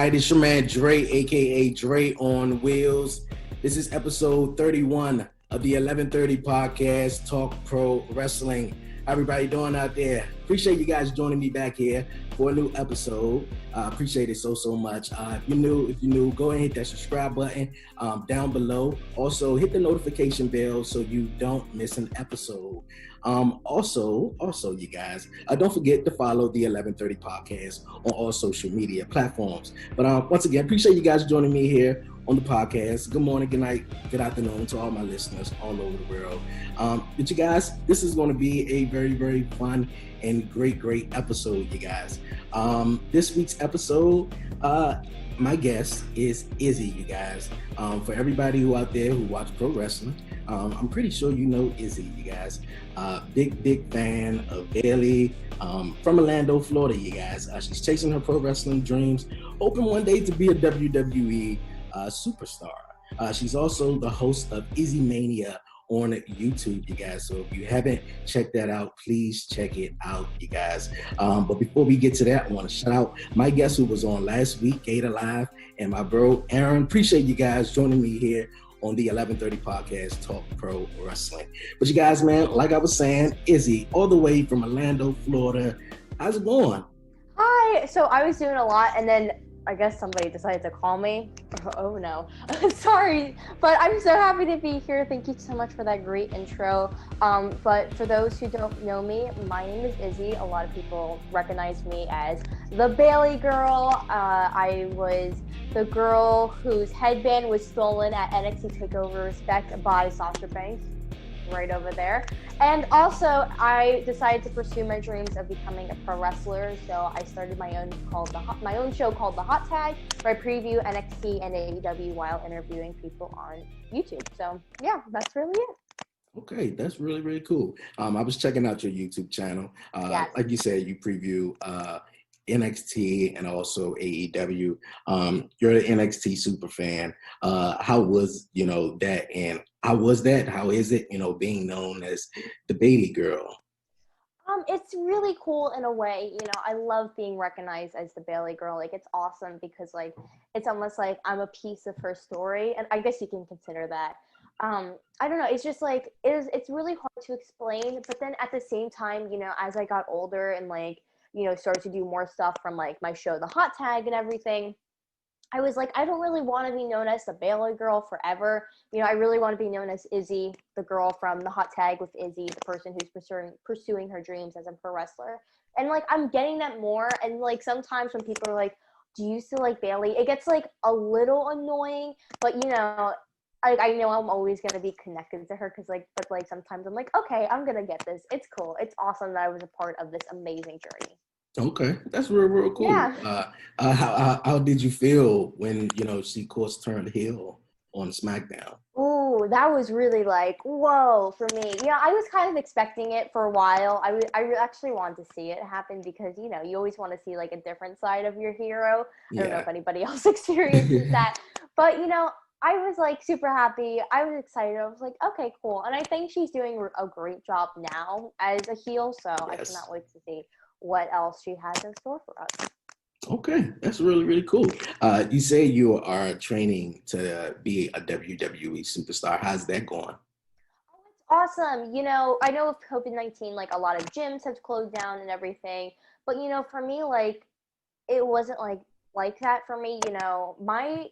everybody? This your man Dre, aka Dre on Wheels. This is episode 31 of the 1130 podcast, Talk Pro Wrestling. How everybody doing out there? Appreciate you guys joining me back here for a new episode. Appreciate it so much. If you're new, go ahead and hit that subscribe button down below. Also, hit the notification bell so you don't miss an episode. Also, you guys, don't forget to follow the 1130 podcast on all social media platforms. But once again, appreciate you guys joining me here on the podcast. Good morning, good night, good afternoon to all my listeners all over the world. But you guys, this is going to be a very fun and great episode, you guys. This week's episode, my guest is Izzy, you guys. For everybody who out there who watch pro wrestling, I'm pretty sure you know Izzy, you guys. Big fan of Bayley from Orlando, Florida, you guys. She's chasing her pro wrestling dreams, hoping one day to be a WWE superstar. She's also the host of Izzy Mania on YouTube, you guys. So if you haven't checked that out, please check it out, you guys. But before we get to that, I want to shout out my guest who was on last week, Gator Live, and my bro, Aaron. Appreciate you guys joining me here on the 1130 podcast, Talk Pro Wrestling. But you guys, man, like I was saying, Izzy, all the way from Orlando, Florida. How's it going? Hi. So I was doing a lot, and then I guess somebody decided to call me. Oh no. Sorry, but I'm so happy to be here. Thank you so much for that great intro. But for those who don't know me, my name is Izzy. A lot of people recognize me as the Bayley Girl. I was the girl whose headband was stolen at NXT TakeOver Respect by Sasha Banks, right over there. And also, I decided to pursue my dreams of becoming a pro wrestler, so I started my own show called The Hot Tag, where I preview NXT and AEW while interviewing people on YouTube. So yeah, that's really it. Okay, that's really cool. I was checking out your YouTube channel. Yes. Like you said, you preview NXT and also AEW. You're an NXT super fan. How was that, and how is it being known as the Bayley Girl? It's really cool in a way. I love being recognized as the Bayley Girl. Like, it's awesome because it's almost like I'm a piece of her story, and I guess you can consider that. I don't know. It's just it's really hard to explain. But then at the same time, as I got older and started to do more stuff from my show, The Hot Tag, and everything, I was like, I don't really want to be known as the Bayley Girl forever. I really want to be known as Izzy, the girl from The Hot Tag with Izzy, the person who's pursuing her dreams as a pro wrestler. And I'm getting that more. And sometimes when people are like, do you still like Bayley? It gets a little annoying, but I know I'm always going to be connected to her but sometimes I'm like, okay, I'm going to get this. It's cool. It's awesome that I was a part of this amazing journey. Okay, that's real cool. Yeah. How did you feel when she course turned heel on SmackDown? Ooh, that was really whoa for me. I was kind of expecting it for a while. I actually wanted to see it happen because you always want to see a different side of your hero. I don't know if anybody else experiences that, but I was super happy. I was excited. I was like, okay, cool. And I think she's doing a great job now as a heel. So yes. I cannot wait to see what else she has in store for us. Okay, that's really cool. You say you are training to be a WWE superstar. How's that going? Oh, it's awesome. I know with COVID-19, a lot of gyms have closed down and everything. But, for me, it wasn't like that for me. My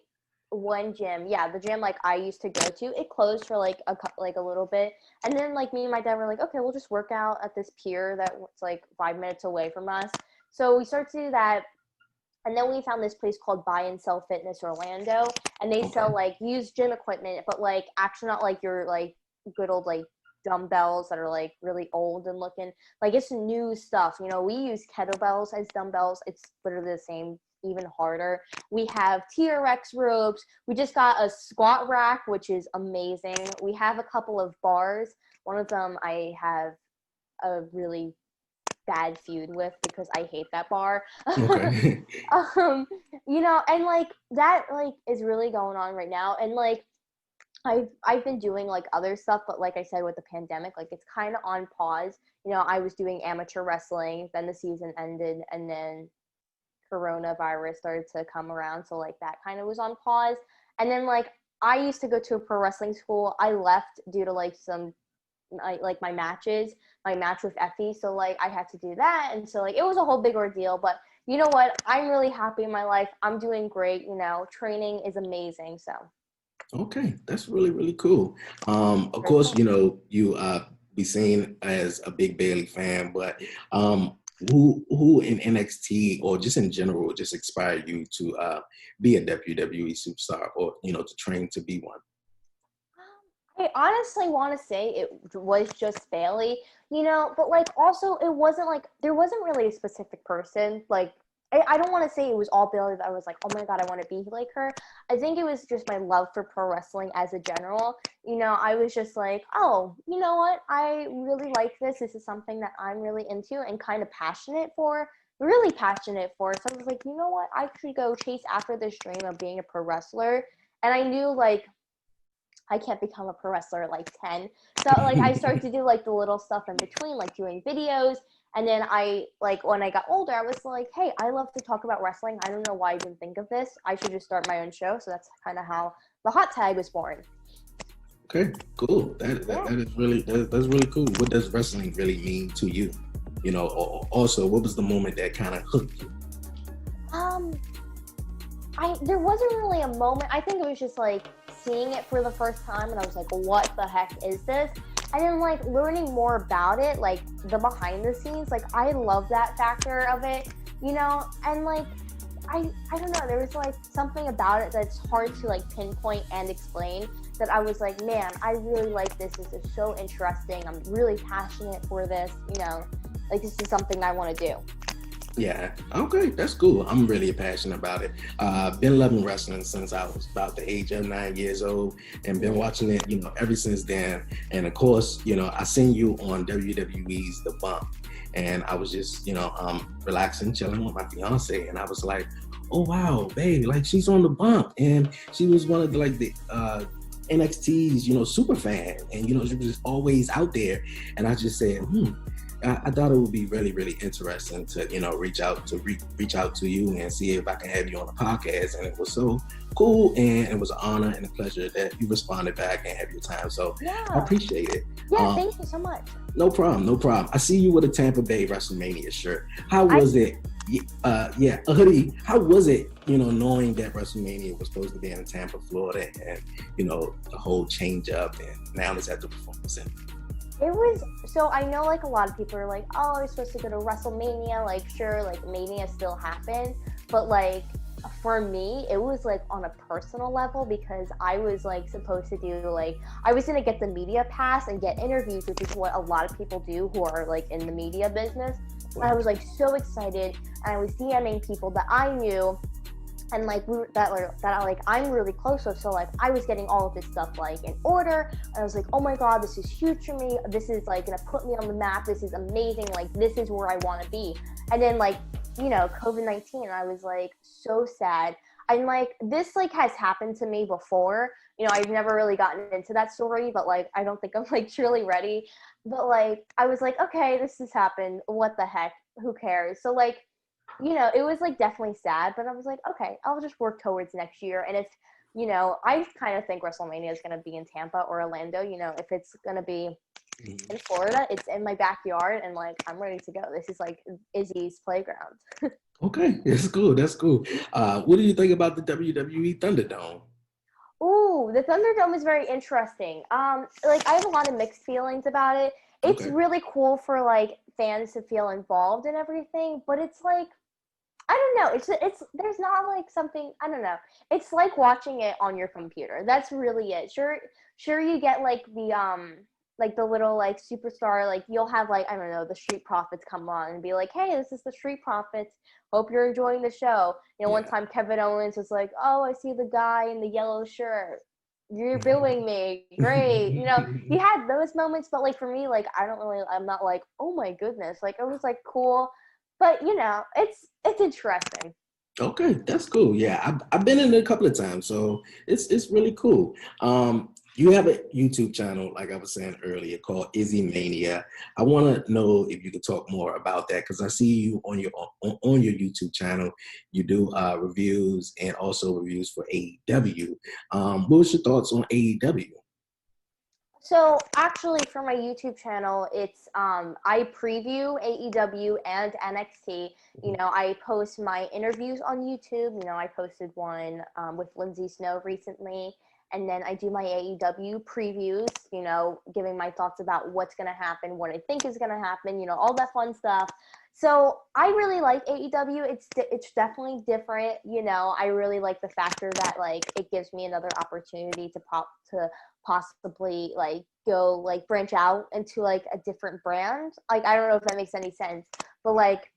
one gym, the gym I used to go to, it closed for a little bit, and then me and my dad were like, okay, we'll just work out at this pier that's 5 minutes away from us. So we started to do that, and then we found this place called Buy and Sell Fitness Orlando, and they sell used gym equipment, but actually not your good old dumbbells that are really old and looking. It's new stuff. We use kettlebells as dumbbells. It's literally the same, even harder. We have TRX ropes. We just got a squat rack, which is amazing. We have a couple of bars. One of them I have a really bad feud with because I hate that bar. Okay. And that is really going on right now. And I've been doing other stuff, but like I said, with the pandemic, it's kind of on pause. I was doing amateur wrestling, then the season ended, and then coronavirus started to come around, so like that kind of was on pause. And then like I used to go to a pro wrestling school. I left due to like some like my matches, my match with Effie. So like I had to do that, and so like it was a whole big ordeal. But you know what? I'm really happy in my life. I'm doing great. You know, training is amazing. So. Okay, that's really, really cool. Of course, you know, you be seen as a big Bayley fan, but who in NXT or just in general just inspired you to be a WWE superstar or, you know, to train to be one? I honestly want to say it was just Bayley, you know, but like also it wasn't like there wasn't really a specific person. Like I don't want to say it was all Bayley that I was like, oh my god, I want to be like her. I think it was just my love for pro wrestling as a general. You know, I was just like, oh, you know what? I really like this. This is something that I'm really into and kind of passionate for. Really passionate for. So I was like, you know what? I should go chase after this dream of being a pro wrestler. And I knew like I can't become a pro wrestler at like 10. So like I started to do like the little stuff in between, like doing videos. And then I like when I got older, I was like, hey, I love to talk about wrestling. I don't know why I didn't think of this. I should just start my own show. So that's kind of how the hot tag was born. Okay, cool. That is really that's really cool. What does wrestling really mean to you? You know, also, what was the moment that kind of hooked you? There wasn't really a moment. I think it was just like seeing it for the first time, and I was like, what the heck is this? And then like learning more about it, like the behind the scenes, like I love that factor of it, you know. And like I don't know, there was like something about it that's hard to like pinpoint and explain, that I was like, man, I really like this. This is so interesting. I'm really passionate for this, you know, like this is something I want to do. Yeah, okay, that's cool. I'm really passionate about it. Been loving wrestling since I was about the age of 9 years old, and been watching it, you know, ever since then. And of course, you know, I seen you on WWE's The Bump, and I was just, you know, relaxing, chilling with my fiance, and I was like, oh wow, babe, like she's on The Bump, and she was one of the like the NXT's, you know, super fan, and you know, she was just always out there. And I just said, I thought it would be really, really interesting to, you know, reach out to you and see if I can have you on the podcast. And it was so cool, and it was an honor and a pleasure that you responded back and have your time. So Yeah. I appreciate it. Yeah, thank you so much. No problem, no problem. I see you with a Tampa Bay WrestleMania shirt. How was it? Yeah, a hoodie. How was it, you know, knowing that WrestleMania was supposed to be in Tampa, Florida, and, you know, the whole change up, and now it's at the Performance Center? It was, so I know like a lot of people are like, oh, I was supposed to go to WrestleMania, like sure, like Mania still happened, but like for me, it was like on a personal level, because I was like supposed to do like, I was gonna get the media pass and get interviews, which is what a lot of people do who are like in the media business. And I was like so excited, and I was DMing people that I knew, and like that I'm really close with, so like I was getting all of this stuff like in order, and I was like, oh my god, this is huge for me, this is like gonna put me on the map, this is amazing, like this is where I want to be. And then like, you know, COVID-19, I was like so sad. And like this like has happened to me before, you know, I've never really gotten into that story, but like I don't think I'm like truly ready. But like I was like, okay, this has happened, what the heck, who cares? So like, you know, it was like definitely sad, but I was like, okay, I'll just work towards next year. And if, you know, I kind of think WrestleMania is going to be in Tampa or Orlando. You know, if it's going to be in Florida, it's in my backyard, and like I'm ready to go. This is like Izzy's playground. Okay, that's cool. That's cool. What do you think about the WWE Thunderdome? Ooh, the Thunderdome is very interesting. Like I have a lot of mixed feelings about it. It's Okay. really cool for like fans to feel involved in everything, but it's like, I don't know. It's there's not like something, I don't know. It's like watching it on your computer. That's really it. Sure you get like the little like superstar, like you'll have like, I don't know, the Street Profits come on and be like, hey, this is the Street Profits. Hope you're enjoying the show. You know, one time Kevin Owens was like, oh, I see the guy in the yellow shirt. You're booing me. Great. You know, he had those moments, but like for me, like I'm not like, oh my goodness. Like it was like cool. But you know, it's interesting. Okay, that's cool. Yeah, I've been in it a couple of times, so it's really cool. You have a YouTube channel, like I was saying earlier, called Izzy Mania. I want to know if you could talk more about that, because I see you on your YouTube channel. You do reviews and also reviews for AEW. What was your thoughts on AEW? So actually, for my YouTube channel, it's I preview AEW and NXT. You know, I post my interviews on YouTube. You know, I posted one with Lindsay Snow recently, and then I do my AEW previews. You know, giving my thoughts about what's gonna happen, what I think is gonna happen. You know, all that fun stuff. So I really like AEW. It's definitely different. You know, I really like the factor that like it gives me another opportunity to possibly like go like branch out into like a different brand. Like I don't know if that makes any sense, but like,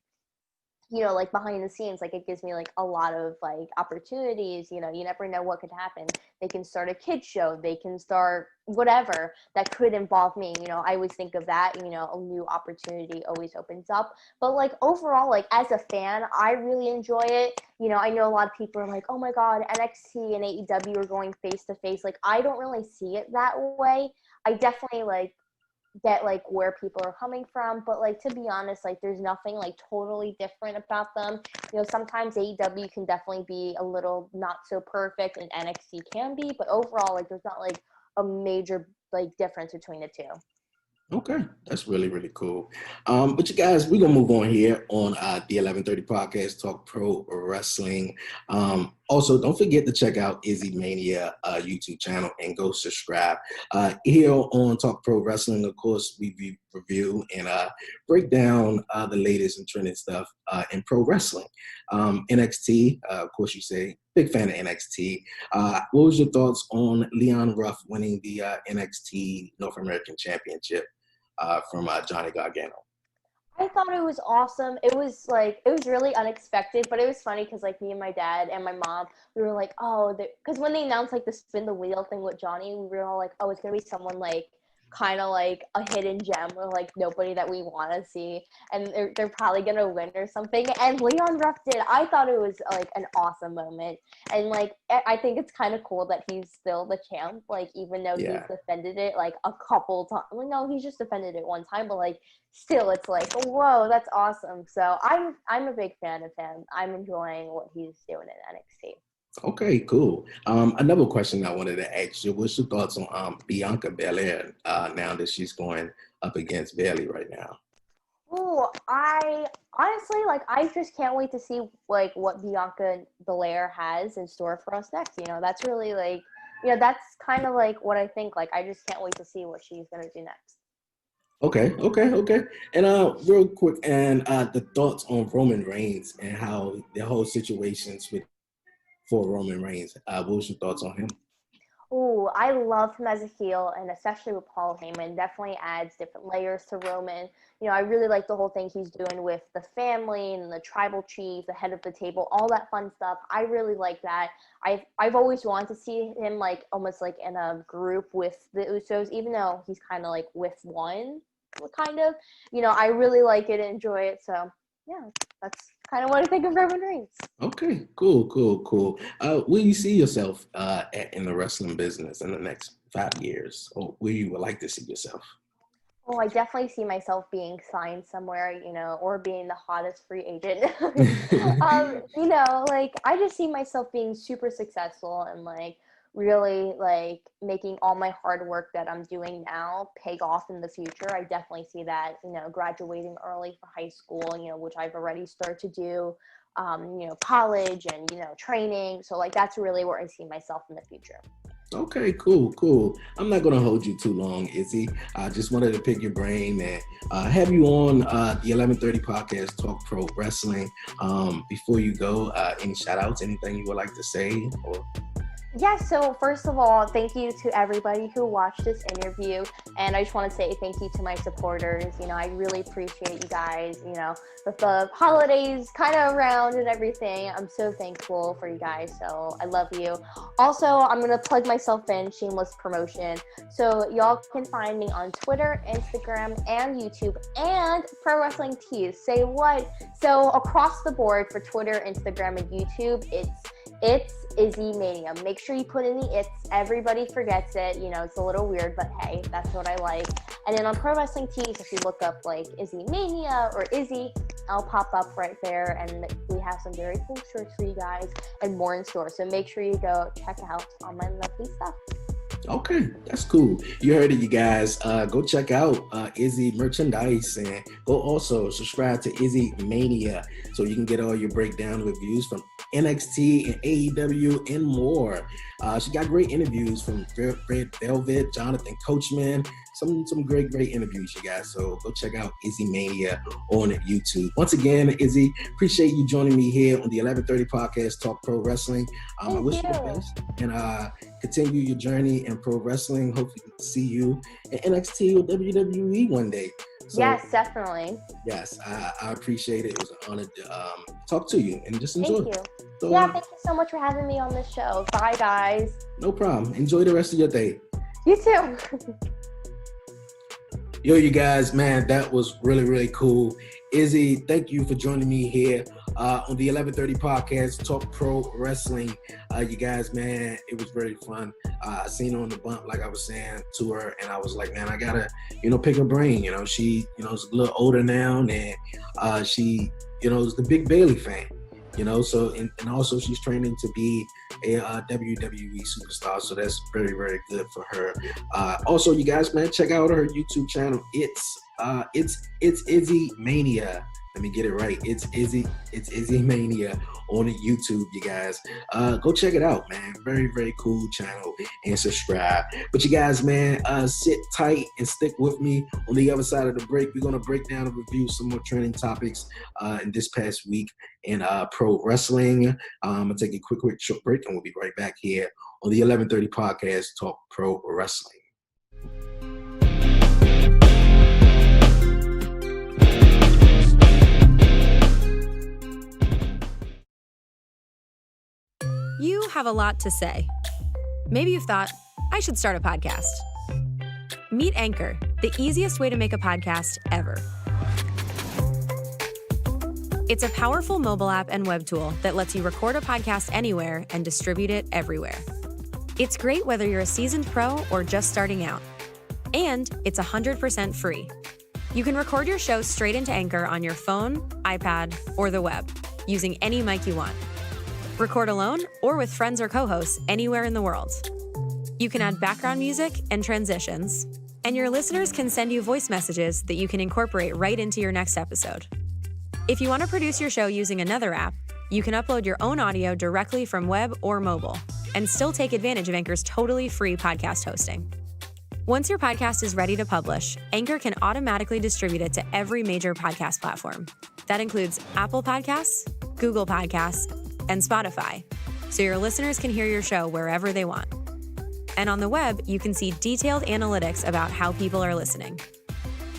you know, like behind the scenes, like it gives me like a lot of like opportunities. You know, you never know what could happen. They can start a kids show, they can start whatever that could involve me. You know, I always think of that. You know, a new opportunity always opens up. But like overall, like as a fan, I really enjoy it. You know, I know a lot of people are like, oh my god, NXT and AEW are going face to face. Like I don't really see it that way. I definitely like get like where people are coming from, but like to be honest, like there's nothing like totally different about them. You know, sometimes AEW can definitely be a little not so perfect and NXT can be, but overall like there's not like a major like difference between the two. Okay, that's really, really cool. But you guys, we're gonna move on here on the 1130 podcast, Talk Pro Wrestling. Also, don't forget to check out Izzy Mania YouTube channel and go subscribe. Here on Talk Pro Wrestling, of course, we review and break down the latest and trending stuff in pro wrestling. NXT, of course, you say big fan of NXT. What was your thoughts on Leon Ruff winning the NXT North American Championship from Johnny Gargano? I thought it was awesome. It was like, it was really unexpected, but it was funny because like me and my dad and my mom, we were like, oh, because when they announced like the spin the wheel thing with Johnny, we were all like, oh, it's gonna be someone like kind of like a hidden gem or like nobody that we want to see, and they're probably gonna win or something. And Leon Ruff did. I thought it was like an awesome moment, and like I think it's kind of cool that he's still the champ, like even though he's defended it like a couple times. Well, no, he's just defended it one time, but like still it's like, whoa, that's awesome. So I'm a big fan of him. I'm enjoying what he's doing in NXT. Okay, cool. Another question I wanted to ask you, what's your thoughts on Bianca Belair now that she's going up against Bayley right now? Oh, I honestly like. I just can't wait to see like what Bianca Belair has in store for us next. You know, that's really like, you know, that's kind of like what I think. Like, I just can't wait to see what she's gonna do next. Okay. And real quick, and the thoughts on Roman Reigns and how the whole situations for Roman Reigns. What was your thoughts on him? Oh, I love him as a heel, and especially with Paul Heyman, definitely adds different layers to Roman. You know, I really like the whole thing he's doing with the family and the tribal chief, the head of the table, all that fun stuff. I really like that. I've always wanted to see him like almost like in a group with the Usos, even though he's kind of like with one, kind of. You know, I really like it and enjoy it. So yeah, that's kind of what I think of Roman Reigns. Okay, cool. Where you see yourself in the wrestling business in the next 5 years, or where you would like to see yourself? Oh, I definitely see myself being signed somewhere, you know, or being the hottest free agent. You know, like I just see myself being super successful and like really like making all my hard work that I'm doing now pay off in the future. I definitely see that, you know, graduating early for high school, you know, which I've already started to do, you know, college and, you know, training. So like that's really where I see myself in the future. Okay, cool. I'm not going to hold you too long, Izzy. I just wanted to pick your brain and have you on the 1130 podcast, Talk Pro Wrestling. Before you go, any shout outs, anything you would like to say? Or... Yeah, so first of all, thank you to everybody who watched this interview. And I just want to say thank you to my supporters. You know, I really appreciate you guys. You know, with the holidays kind of around and everything, I'm so thankful for you guys. So I love you. Also, I'm going to plug myself in, shameless promotion. So y'all can find me on Twitter, Instagram, and YouTube, and Pro Wrestling Tees. Say what? So across the board for Twitter, Instagram, and YouTube, it's It's Izzy Mania. Make sure you put in the it's. Everybody forgets it. You know, it's a little weird, but hey, that's what I like. And then on Pro Wrestling Tees, if you look up like Izzy Mania or Izzy, I'll pop up right there. And we have some very cool shirts for you guys and more in store. So make sure you go check out all my lovely stuff. Okay, that's cool. You heard it, you guys. Go check out Izzy merchandise, and go also subscribe to Izzy Mania so you can get all your breakdown reviews from NXT and AEW and more. She got great interviews from Red Velvet, Jonathan Coachman. Some great interviews, you guys. So go check out Izzy Mania on YouTube. Once again, Izzy, appreciate you joining me here on the 1130 podcast, Talk Pro Wrestling. I wish you the best, and continue your journey in pro wrestling. Hopefully see you at NXT or WWE one day. So, yes, definitely. Yes, I appreciate it. It was an honor to talk to you and just enjoy. Thank you. So, thank you so much for having me on this show. Bye, guys. No problem. Enjoy the rest of your day. You too. Yo, you guys, man, that was really cool. Izzy, thank you for joining me here on the 1130 podcast, Talk Pro Wrestling. You guys, man, it was very fun. I seen her on the bump, like I was saying to her, and I was like, man, I gotta, pick her brain. She, is a little older now, and she, is the big Bayley fan. So and also she's training to be a WWE superstar, so that's very good for her. Also, you guys, man, check out her YouTube channel. It's Izzy Mania. Let me get it right. It's Izzy Mania on YouTube, you guys. Go check it out, man. Very cool channel, and subscribe. But you guys, man, sit tight and stick with me. On the other side of the break, we're gonna break down and review some more trending topics in this past week in pro wrestling. I'm gonna take a quick short break, and we'll be right back here on the 1130 podcast, Talk Pro Wrestling. You have a lot to say. Maybe you've thought, I should start a podcast. Meet Anchor, the easiest way to make a podcast ever. It's a powerful mobile app and web tool that lets you record a podcast anywhere and distribute it everywhere. It's great whether you're a seasoned pro or just starting out. And it's 100% free. You can record your show straight into Anchor on your phone, iPad, or the web, using any mic you want. Record alone or with friends or co-hosts anywhere in the world. You can add background music and transitions, and your listeners can send you voice messages that you can incorporate right into your next episode. If you want to produce your show using another app, you can upload your own audio directly from web or mobile, and still take advantage of Anchor's totally free podcast hosting. Once your podcast is ready to publish, Anchor can automatically distribute it to every major podcast platform. That includes Apple Podcasts, Google Podcasts, and Spotify, so your listeners can hear your show wherever they want. And on the web, you can see detailed analytics about how people are listening.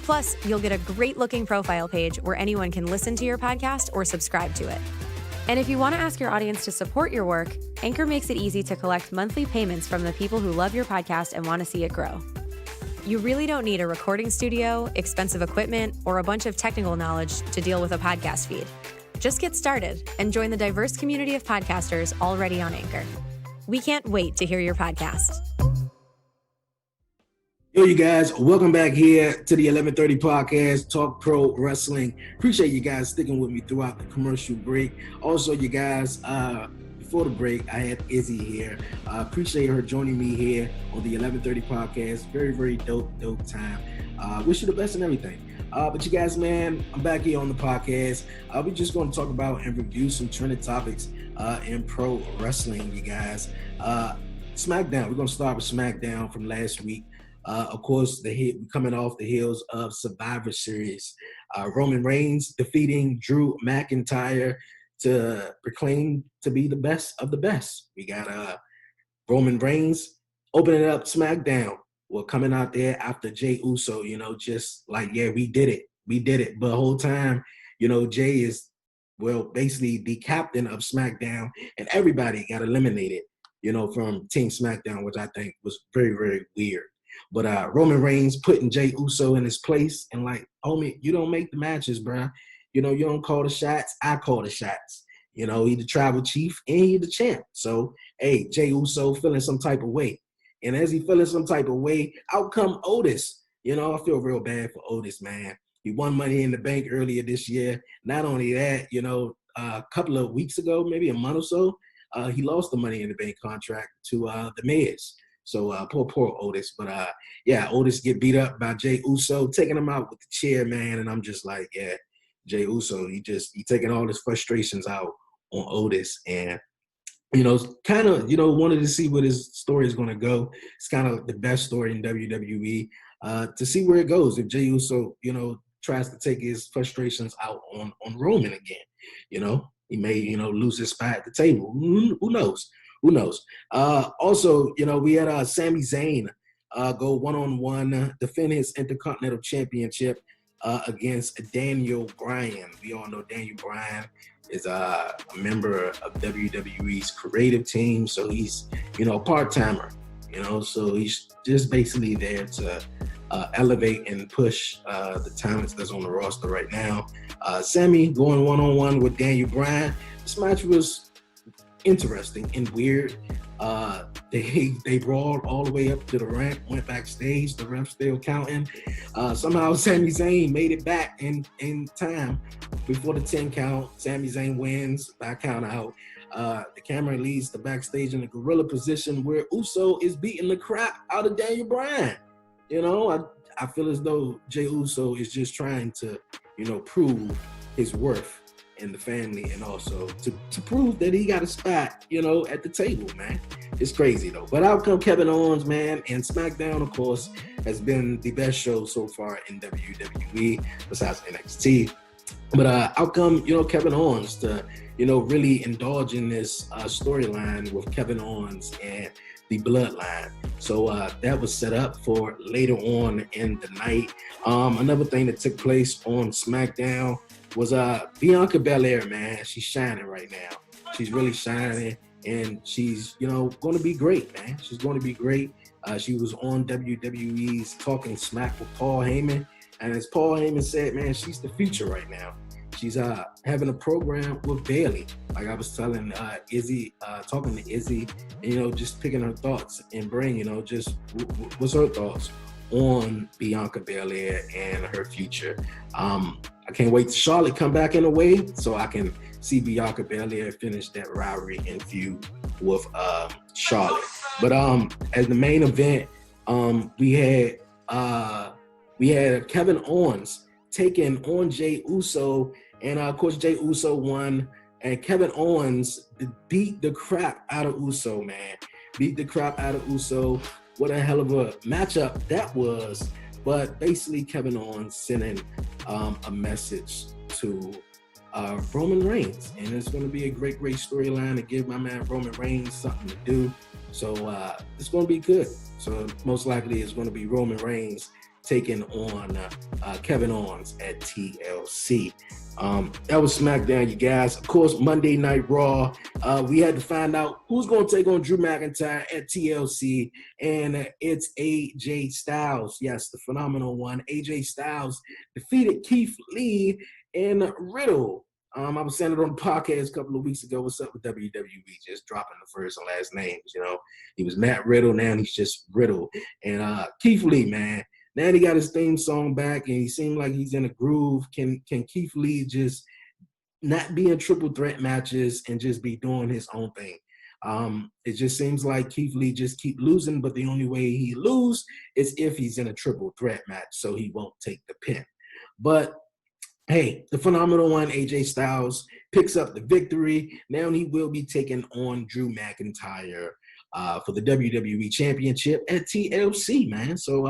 Plus, you'll get a great-looking profile page where anyone can listen to your podcast or subscribe to it. And if you want to ask your audience to support your work, Anchor makes it easy to collect monthly payments from the people who love your podcast and want to see it grow. You really don't need a recording studio, expensive equipment, or a bunch of technical knowledge to deal with a podcast feed. Just get started and join the diverse community of podcasters already on Anchor. We can't wait to hear your podcast. Yo, you guys, welcome back here to the 1130 podcast, Talk Pro Wrestling. Appreciate you guys sticking with me throughout the commercial break. Also, you guys, before the break, I had Izzy here. Appreciate her joining me here on the 1130 podcast. Very dope time. Wish you the best in everything. But you guys, man, I'm back here on the podcast. We're just going to talk about and review some trending topics in pro wrestling, you guys. SmackDown. We're going to start with SmackDown from last week. Of course, coming off the heels of Survivor Series. Roman Reigns defeating Drew McIntyre to proclaim to be the best of the best. We got Roman Reigns opening up SmackDown. Well, coming out there after Jey Uso, just like, yeah, we did it. But the whole time, Jey is, basically the captain of SmackDown, and everybody got eliminated, from Team SmackDown, which I think was very weird. But Roman Reigns putting Jey Uso in his place and like, homie, you don't make the matches, bruh. You don't call the shots. I call the shots. You know, he the tribal chief and he the champ. So, hey, Jey Uso feeling some type of way. And as he feeling some type of way, out come Otis. You know, I feel real bad for Otis, man. He won Money in the Bank earlier this year. Not only that, you know, a couple of weeks ago, maybe a month or so, he lost the Money in the Bank contract to the Miz. So poor Otis. But yeah, Otis get beat up by Jey Uso, taking him out with the chair, man. And I'm just like, yeah, Jey Uso, he taking all his frustrations out on Otis. And you know, kind of, you know, wanted to see what his story is going to go. It's kind of the best story in WWE to see where it goes. If Jey Uso, you know, tries to take his frustrations out on Roman again, you know, he may, you know, lose his spot at the table. Who knows? Who knows? Also, you know, we had Sami Zayn go one-on-one, defend his Intercontinental Championship against Daniel Bryan. We all know Daniel Bryan is a member of WWE's creative team, so he's, you know, a part-timer, you know, so he's just basically there to elevate and push the talents that's on the roster right now. Sammy going one-on-one with Daniel Bryan. This match was interesting and weird. They brawled all the way up to the ramp, went backstage, the ref still counting. Somehow Sami Zayn made it back in time before the 10 count. Sami Zayn wins by count out. The camera leads the backstage in a gorilla position where Uso is beating the crap out of Daniel Bryan. You know, I feel as though Jey Uso is just trying to, you know, prove his worth in the family, and also to prove that he got a spot, you know, at the table, man. It's crazy though. But out come Kevin Owens, man, and SmackDown, of course, has been the best show so far in WWE besides NXT. But out come, you know, Kevin Owens to, you know, really indulge in this storyline with Kevin Owens and the Bloodline. So that was set up for later on in the night. Another thing that took place on SmackDown was Bianca Belair, man. She's shining right now. She's really shining, and she's, you know, going to be great, man. She's going to be great. She was on WWE's Talking Smack with Paul Heyman, and as Paul Heyman said, man, she's the future right now. She's having a program with Bayley. Like I was telling Izzy, talking to Izzy, and, you know, just picking her thoughts and brain, you know, just what's her thoughts on Bianca Belair and her future. I can't wait to Charlotte come back in a way so I can see Bianca Belair finish that rivalry and feud with Charlotte. But as the main event, we had Kevin Owens taking on Jey Uso, and of course Jey Uso won, and Kevin Owens beat the crap out of Uso, man. Beat the crap out of Uso. What a hell of a matchup that was. But basically Kevin Owens sending a message to Roman Reigns, and it's going to be a great storyline to give my man Roman Reigns something to do. So it's going to be good. So most likely it's going to be Roman Reigns taking on Kevin Owens at TLC. That was SmackDown, you guys. Of course, Monday Night Raw, we had to find out who's going to take on Drew McIntyre at TLC, and it's AJ Styles. Yes, the phenomenal one. AJ Styles defeated Keith Lee and Riddle. I was saying it on the podcast a couple of weeks ago. What's up with WWE? Just dropping the first and last names, you know. He was Matt Riddle, now he's just Riddle. And Keith Lee, man, now he got his theme song back, and he seemed like he's in a groove. Can Keith Lee just not be in triple threat matches and just be doing his own thing? It just seems like Keith Lee just keep losing, but the only way he lose is if he's in a triple threat match, so he won't take the pin. But hey, the phenomenal one, AJ Styles, picks up the victory. Now he will be taking on Drew McIntyre for the WWE Championship at TLC, man. So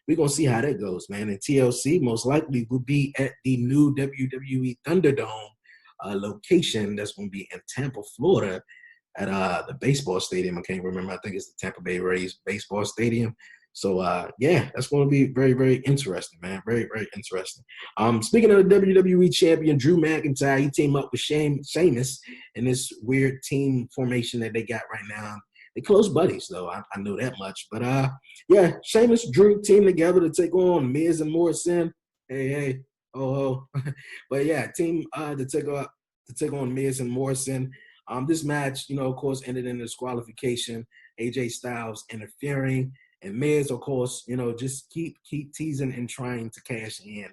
we're going to see how that goes, man. And TLC most likely will be at the new WWE Thunderdome location that's going to be in Tampa, Florida at the baseball stadium. I can't remember. I think it's the Tampa Bay Rays baseball stadium. So, yeah, that's going to be very, very interesting, man. Very, very interesting. Speaking of the WWE champion, Drew McIntyre, he teamed up with Sheamus in this weird team formation that they got right now. They close buddies, though. I know that much. But, yeah, Sheamus, Drew teamed together to take on Miz and Morrison. Hey, oh. But, yeah, team to to take on Miz and Morrison. This match, of course, ended in disqualification. AJ Styles interfering, and Miz, of course, just keep teasing and trying to cash in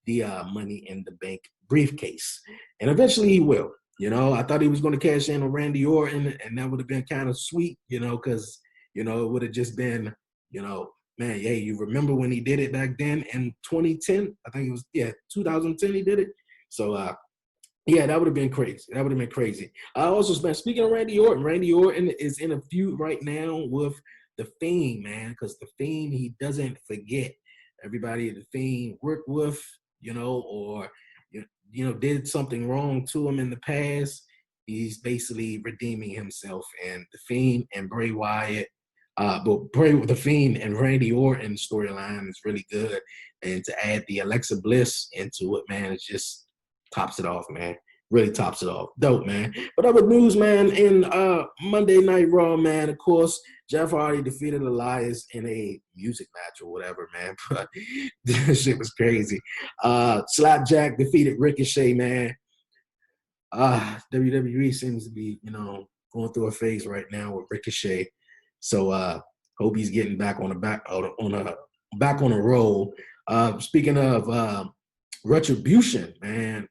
the Money in the Bank briefcase, and eventually he will. I thought he was going to cash in on Randy Orton, and that would have been kind of sweet, because it would have just been, man, yeah, you remember when he did it back then in 2010? I think it was 2010 he did it. So yeah, that would have been crazy. I also speaking of Randy Orton is in a feud right now with The Fiend, man, because The Fiend, he doesn't forget everybody The Fiend worked with, or did something wrong to him in the past. He's basically redeeming himself, and The Fiend and Bray Wyatt, The Fiend and Randy Orton storyline is really good, and to add the Alexa Bliss into it, man, it just tops it off, man. Really tops it off. Dope, man. But other news, man, in Monday Night Raw, man, of course, Jeff Hardy defeated Elias in a music match or whatever, man. But this shit was crazy. Slapjack defeated Ricochet, man. WWE seems to be, going through a phase right now with Ricochet. So hope he's getting back on a roll. Speaking of Retribution, man,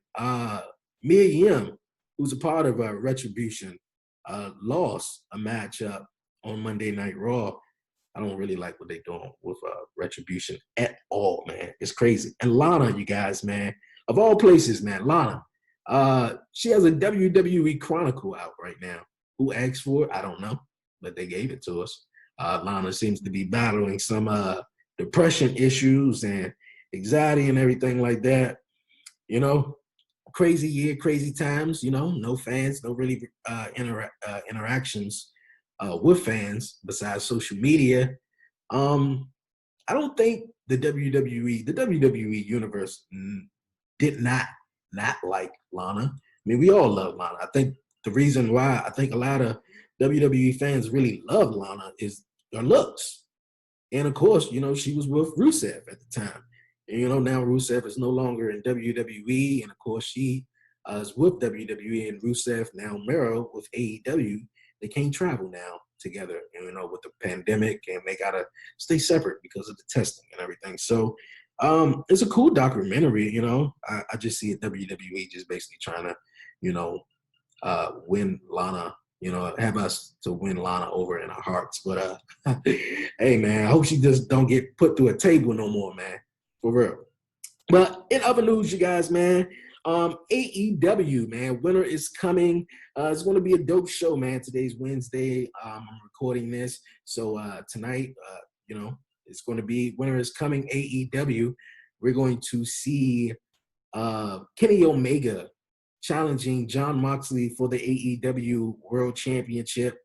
Mia Yim, who's a part of Retribution, lost a matchup on Monday Night Raw. I don't really like what they're doing with Retribution at all, man. It's crazy. And Lana, you guys, man, of all places, man, Lana, she has a WWE Chronicle out right now. Who asked for it? I don't know, but they gave it to us. Lana seems to be battling some depression issues and anxiety and everything like that. Crazy year, crazy times, no fans, no really interactions with fans besides social media. I don't think the WWE universe did not like Lana. I mean, we all love Lana. I think the reason why I think a lot of WWE fans really love Lana is her looks. And of course, she was with Rusev at the time. And, now Rusev is no longer in WWE. And of course, she is with WWE and Rusev, now Miro with AEW. They can't travel now together, with the pandemic, and they got to stay separate because of the testing and everything. So it's a cool documentary, I just see it WWE just basically trying to, win Lana, have us to win Lana over in our hearts. But hey, man, I hope she just don't get put through a table no more, man. For real. But in other news, you guys, man, AEW, man, winter is coming. It's going to be a dope show, man. Today's Wednesday. I'm recording this. So tonight, it's going to be winter is coming, AEW. We're going to see Kenny Omega challenging Jon Moxley for the AEW World Championship.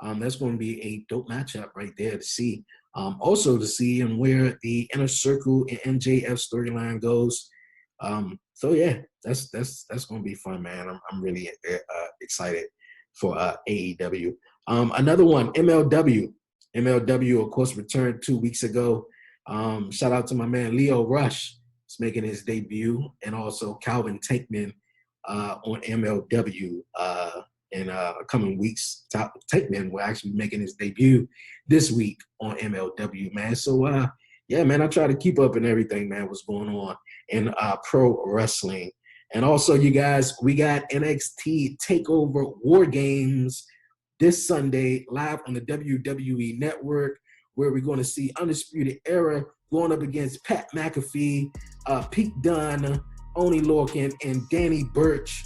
That's going to be a dope matchup right there to see. Also to see and where the Inner Circle and MJF storyline goes. So yeah, that's going to be fun, man. I'm really excited for AEW. Another one, MLW. MLW, of course, returned 2 weeks ago. Shout out to my man Leo Rush. He's making his debut, and also Calvin Tankman on MLW. In coming weeks, Tankman will actually be making his debut this week on MLW, man. So, yeah, man, I try to keep up and everything, man, what's going on in pro wrestling. And also, you guys, we got NXT TakeOver War Games this Sunday live on the WWE Network, where we're going to see Undisputed Era going up against Pat McAfee, Pete Dunne, Oney Lorcan, and Danny Burch.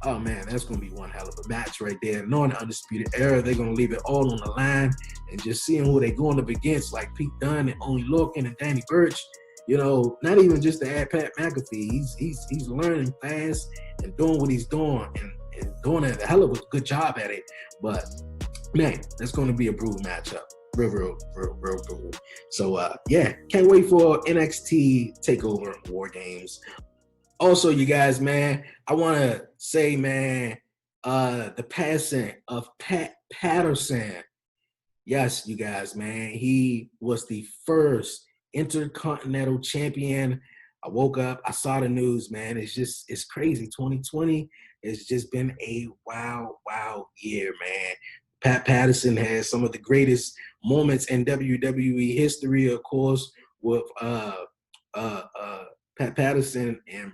Oh, man, that's going to be one hell of a match right there. Knowing the Undisputed Era, they're going to leave it all on the line, and just seeing who they're going up against, like Pete Dunne and Oney Lorcan and Danny Burch. Not even just to add Pat McAfee. He's learning fast and doing what he's doing and doing a hell of a good job at it. But, man, that's going to be a brutal matchup. Real brutal. So, yeah, can't wait for NXT TakeOver War Games. Also, you guys, man, I want to say, man, the passing of Pat Patterson. Yes, you guys, man, he was the first Intercontinental Champion. I woke up, I saw the news, man. It's crazy. 2020 It's just been a wild year, man. Pat Patterson has some of the greatest moments in WWE history, of course, with Pat Patterson and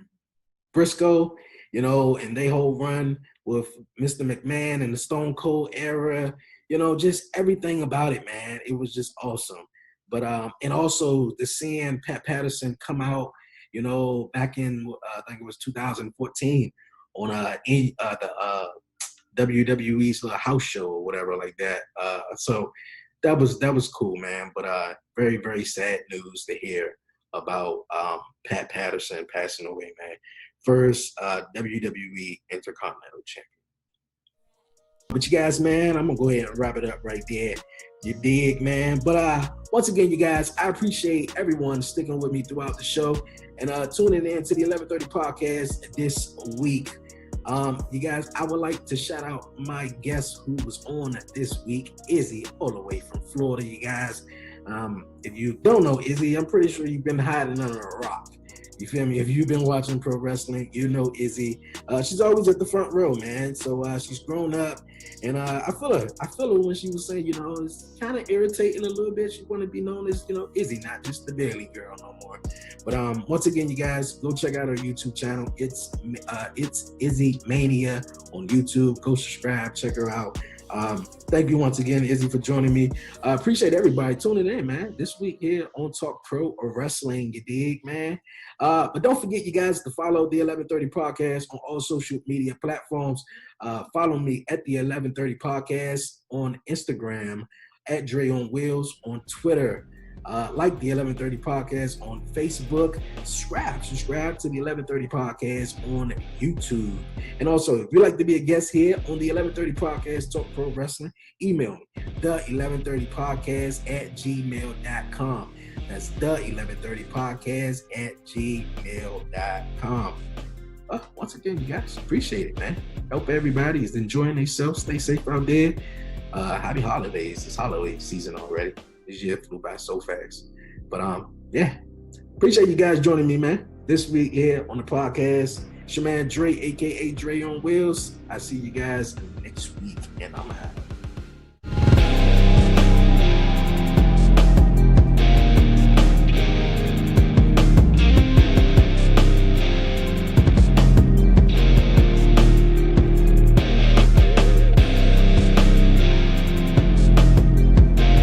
Briscoe, and they whole run with Mr. McMahon and the Stone Cold era, just everything about it, man. It was just awesome. But and also the seeing Pat Patterson come out, back in I think it was 2014 on the WWE's house show or whatever like that. So that was cool, man. But very, very sad news to hear about Pat Patterson passing away, man. First WWE Intercontinental Champion. But you guys, man, I'm gonna go ahead and wrap it up right there. You dig, man? But once again, you guys, I appreciate everyone sticking with me throughout the show and tuning in to the 1130 podcast this week. You guys, I would like to shout out my guest who was on this week, Izzy, all the way from Florida, you guys. If you don't know Izzy, I'm pretty sure you've been hiding under a rock. You feel me? If you've been watching pro wrestling, you know Izzy. She's always at the front row, man. So she's grown up, and I feel her. I feel her when she was saying, it's kind of irritating a little bit. She want to be known as, Izzy, not just the Bayley Girl no more. But once again, you guys, go check out our YouTube channel. It's Izzy Mania on YouTube. Go subscribe, check her out. Thank you once again, Izzy, for joining me. I appreciate everybody tuning in, man, this week here on Talk Pro or Wrestling, you dig, man? But don't forget, you guys, to follow the 1130 podcast on all social media platforms. Follow me at the 1130 podcast on Instagram, at Dreonwheels on Twitter. Like the 1130 podcast on Facebook. Subscribe to the 1130 podcast on YouTube. And also, if you'd like to be a guest here on the 1130 podcast, Talk Pro Wrestling, email me, the1130podcast@gmail.com. That's the1130podcast@gmail.com. Once again, you guys, appreciate it, man. Hope everybody is enjoying themselves. Stay safe out there. Happy holidays. It's holiday season already. This year flew by so fast. But yeah, appreciate you guys joining me, man. This week here on the podcast. It's your man Dre, aka Dreonwheels. I see you guys next week, and I'm out.